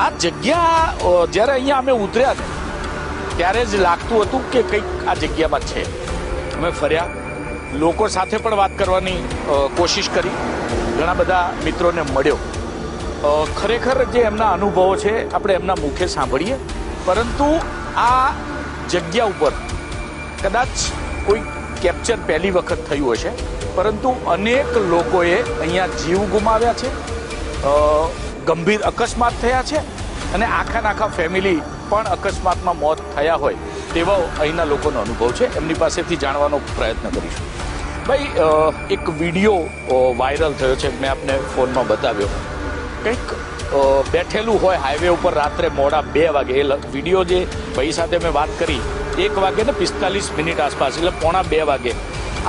આ જગ્યા જ્યારે અહીંયા અમે ઉતર્યા ને ત્યારે જ લાગતું હતું કે કંઈક આ જગ્યામાં છે. અમે ફર્યા, લોકો સાથે પણ વાત કરવાની કોશિશ કરી, ઘણા બધા મિત્રોને મળ્યો. ખરેખર જે એમના અનુભવો છે આપણે એમના મુખે સાંભળીએ, પરંતુ આ જગ્યા ઉપર કદાચ કોઈ કેપ્ચર પહેલી વખત થયું હશે, પરંતુ અનેક લોકોએ અહીંયા જીવ ગુમાવ્યા છે, ગંભીર અકસ્માત થયા છે અને આખા ફેમિલી પણ અકસ્માતમાં મોત થયા હોય તેવો અહીંના લોકોનો અનુભવ છે. એમની પાસેથી જાણવાનો પ્રયત્ન કરીશું. ભાઈ, એક વિડીયો વાયરલ થયો છે, મેં આપને ફોનમાં બતાવ્યો. કંઈક બેઠેલું હોય હાઈવે ઉપર રાત્રે મોડા 2 વાગે. એ વિડીયો જે ભાઈ સાથે મેં વાત કરી 1:45 આસપાસ, એટલે 1:45 વાગે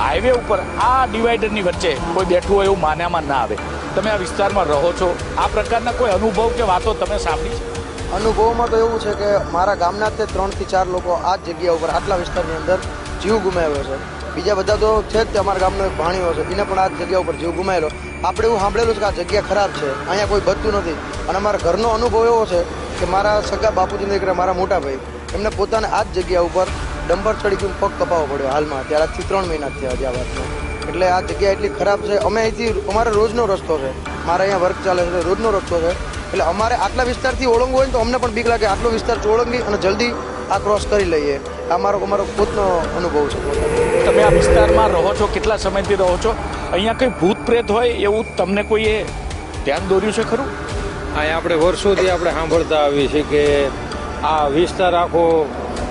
હાઈવે ઉપર આ ડિવાઈડરની વચ્ચે કોઈ બેઠું હોય એવું માન્યામાં ના આવે. તમે આ વિસ્તારમાં રહો છો, આ પ્રકારના કોઈ અનુભવ કે વાતો તમે સાંભળી છે? અનુભવમાં તો એવું છે કે મારા ગામના તે 3 થી 4 લોકો આ જ જગ્યા ઉપર આટલા વિસ્તારની અંદર જીવ ગુમાવ્યો છે. બીજા બધા તો છે જ, અમારા ગામનો એક ભાણીઓ છે, એને પણ આ જગ્યા ઉપર જીવ ગુમાવેલો. આપણે એવું સાંભળેલું છે કે આ જગ્યા ખરાબ છે, અહીંયા કોઈ બચતું નથી. અને અમારા ઘરનો અનુભવ એવો છે કે મારા સગા બાપુજીને દીકરા, મારા મોટા ભાઈ, એમને પોતાને આ જ જગ્યા ઉપર ડમ્બર ચડી ગયું, પગ કપાવવો પડ્યો હાલમાં. ત્યારથી 3 મહિના થયા છે આ વાતમાં. એટલે આ જગ્યા એટલી ખરાબ છે. અમે અહીંથી, અમારો રોજનો રસ્તો છે, મારે અહીંયા વર્ક ચાલે છે, રોજનો રસ્તો છે. એટલે અમારે આટલા વિસ્તારથી ઓળંગવું હોય ને તો અમને પણ બીક લાગે. આટલો વિસ્તાર ઓળંગી અને જલ્દી આ ક્રોસ કરી લઈએ. આ અમારો પોતનો અનુભવ છે. તમે આ વિસ્તારમાં રહો છો, કેટલા સમયથી રહો છો? અહીંયા કંઈ ભૂત પ્રેત હોય એવું તમને કોઈએ ધ્યાન દોર્યું છે ખરું? અહીંયા આપણે વર્ષોથી આપણે સાંભળતા આવીએ છીએ કે આ વિસ્તાર આખો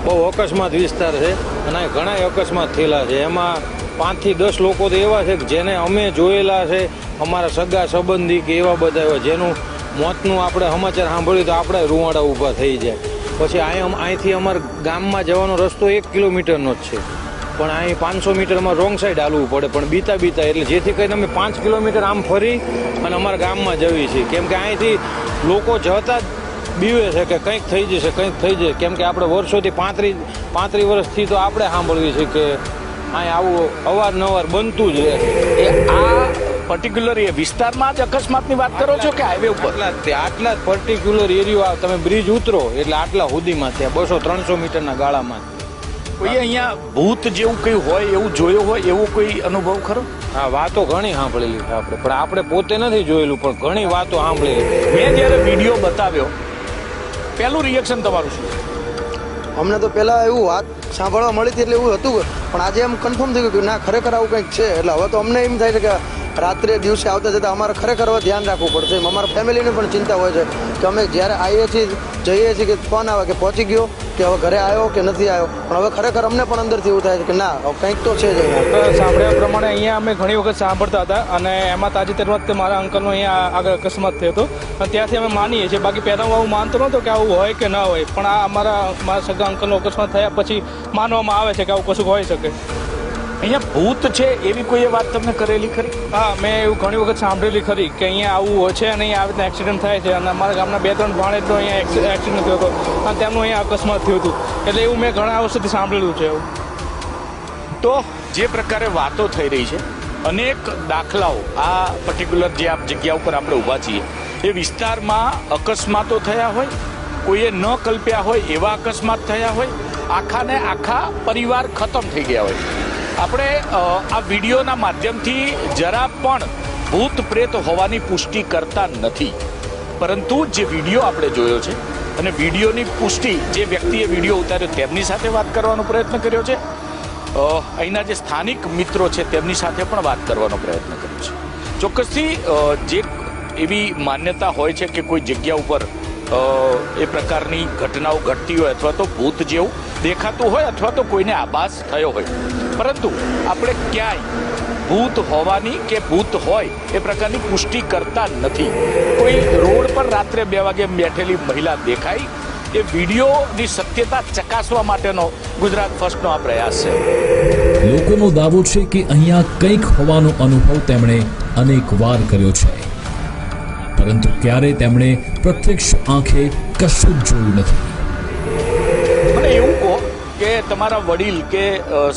બહુ અકસ્માત વિસ્તાર છે અને અહીં ઘણા અકસ્માત થયેલા છે. એમાં 5 થી 10 લોકો તો એવા છે કે જેને અમે જોયેલા છે, અમારા સગા સંબંધી કે એવા બધા એવા જેનું મોતનું આપણે સમાચાર સાંભળ્યું તો આપણે રૂવાડા ઊભા થઈ જાય. પછી અહીંથી અમારા ગામમાં જવાનો રસ્તો 1 કિલોમીટરનો જ છે, પણ અહીં 500 મીટરમાં રોંગ સાઈડ હાલવું પડે, પણ બીતા એટલે જેથી કરીને અમે 5 કિલોમીટર આમ ફરી અને અમારા ગામમાં જઈએ છીએ. કેમ કે અહીંથી લોકો જતા જ બીવે છે કે કંઈક થઈ જશે, કંઈક થઈ જશે. કેમ કે આપણે વર્ષોથી 35 વર્ષથી તો આપણે સાંભળીએ છીએ કે અહીં આવું અવારનવાર બનતું જ રહે. એ આ પર્ટિક્યુલર એ વિસ્તારમાં જ અકસ્માતની વાત કરો છો કે હાઈવે ઉપર? આટલા જ પર્ટિક્યુલર એરિયો, તમે બ્રિજ ઉતરો એટલે આટલા સુધીમાં ત્યાં 200-300 મીટરના ગાળામાં. કોઈ અહીંયા ભૂત જેવું કંઈ હોય એવું જોયું હોય એવો કોઈ અનુભવ ખરો? હા, વાતો ઘણી સાંભળેલી છે આપણે, પણ આપણે પોતે નથી જોયેલું, પણ ઘણી વાતો સાંભળેલી. મેં જ્યારે વિડીયો બતાવ્યો, પહેલું રિએક્શન તમારું શું? અમને તો પહેલાં એવું વાત સાંભળવા મળી હતી એટલે એવું હતું, પણ આજે એમ કન્ફર્મ થઈ ગયું કે ના, ખરેખર આવું કંઈક છે. એટલે હવે તો અમને એમ થાય છે કે રાત્રે દિવસે આવતા જતાં અમારે ખરેખર હવે ધ્યાન રાખવું પડશે. અમારા ફેમિલીને પણ ચિંતા હોય છે કે અમે જ્યારે આવીએ છીએ, જઈએ છીએ કે ફોન આવે કે પહોંચી ગયો, કે હવે ઘરે આવ્યો કે નથી આવ્યો. પણ હવે ખરેખર અમને પણ અંદરથી એવું થાય છે કે ના, કંઈક તો છે જ. સાંભળ્યા પ્રમાણે અહીંયા અમે ઘણી વખત સાંભળતા હતા અને એમાં તાજેતરમાં જ મારા અંકલનો અહીંયા આગળ અકસ્માત થયો હતો અને ત્યાંથી અમે માનીએ છીએ. બાકી પહેલાં હું માનતો નહોતો કે આવું હોય કે ના હોય, પણ આ મારા સગા અંકલનો અકસ્માત થયા પછી માનવામાં આવે છે કે આવું કશું હોઈ શકે. અહીંયા ભૂત છે એવી કોઈ વાત તમને કરેલી ખરી? હા, મેં એવું ઘણી વખત સાંભળેલી ખરી કે અહીંયા આવું હોય છે અને અહીંયા આવી રીતના એક્સિડન્ટ થાય છે. અને અમારા ગામના 2-3 ભાણેજનો અહીંયા એક્સિડન્ટ થયો હતો અને તેમનું અહીંયા અકસ્માત થયું હતું. એટલે એવું મેં ઘણા વર્ષોથી સાંભળેલું છે. એવું તો જે પ્રકારે વાતો થઈ રહી છે, અનેક દાખલાઓ આ પર્ટિક્યુલર જે આ જગ્યા ઉપર આપણે ઊભા છીએ એ વિસ્તારમાં અકસ્માતો થયા હોય, કોઈએ ન કલ્પ્યા હોય એવા અકસ્માત થયા હોય, આખાને આખા પરિવાર ખતમ થઈ ગયા હોય. આપણે આ વિડીયોના માધ્યમથી જરા પણ ભૂત પ્રેત હોવાની પુષ્ટિ કરતા નથી, પરંતુ જે વિડીયો આપણે જોયો છે અને વિડીયોની પુષ્ટિ જે વ્યક્તિએ વિડીયો ઉતાર્યો તેમની સાથે વાત કરવાનો પ્રયત્ન કર્યો છે. અહીંના જે સ્થાનિક મિત્રો છે તેમની સાથે પણ વાત કરવાનો પ્રયત્ન કર્યો છે. ચોક્કસથી જે એવી માન્યતા હોય છે કે કોઈ જગ્યા ઉપર એ પ્રકારની ઘટનાઓ ઘટતી હોય અથવા તો ભૂત જેવું દેખાતું હોય અથવા તો કોઈને આભાસ થયો હોય, પરંતુ આપણે ક્યાંય ભૂત હોવાની કે ભૂત હોય એ પ્રકારની પુષ્ટિ કરતા નથી. કોઈ રોડ પર રાત્રે 2 વાગે બેઠેલી મહિલા દેખાઈ, એ વિડીયોની સત્યતા ચકાસવા માટેનો ગુજરાત ફર્સ્ટનો આ પ્રયાસ છે. લોકોનો દાવો છે કે અહીંયા કંઈક હોવાનો અનુભવ તેમણે અનેક વાર કર્યો છે, પરંતુ ક્યારે તેમણે પ્રત્યક્ષ આંખે કશું જ જોયું નથી. મને એવું કહો કે તમારા વડીલ કે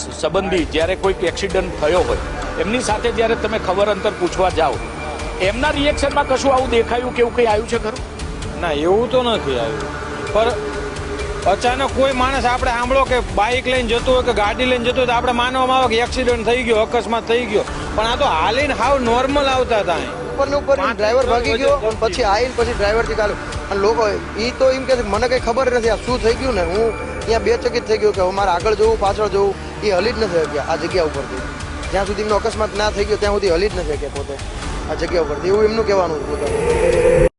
સંબંધી જ્યારે કોઈક એક્સિડન્ટ થયો હોય એમની સાથે જ્યારે તમે ખબર અંતર પૂછવા જાઓ, એમના રિએક્શનમાં કશું આવું દેખાયું કે એવું કંઈ આવ્યું છે ખરું? ના એવું તો નથી આવ્યું, પણ અચાનક કોઈ માણસ આપણે સાંભળો કે બાઇક લઈને જતો હોય કે ગાડી લઈને જતો હોય તો આપણે માનવામાં આવે કે એક્સિડન્ટ થઈ ગયો, અકસ્માત થઈ ગયો, પણ આ તો હાલીને હાવ નોર્મલ આવતા હતા અહીં. ઉપર ને ઉપર ડ્રાઈવર ભાગી ગયો અને પછી આવીને પછી ડ્રાઈવરથી કાલે અને લોકો એ તો એમ કે મને કઈ ખબર નથી આ શું થઈ ગયું ને, હું ત્યાં બેચકિત થઈ ગયો કે હવે મારે આગળ જવું પાછળ જવું, એ હલી જ નથી શક્યા આ જગ્યા ઉપરથી. જ્યાં સુધી એમનો અકસ્માત ના થઈ ગયો ત્યાં સુધી હલી જ નથી શક્યા પોતે આ જગ્યા ઉપરથી, એવું એમનું કહેવાનું હતું પોતાનું.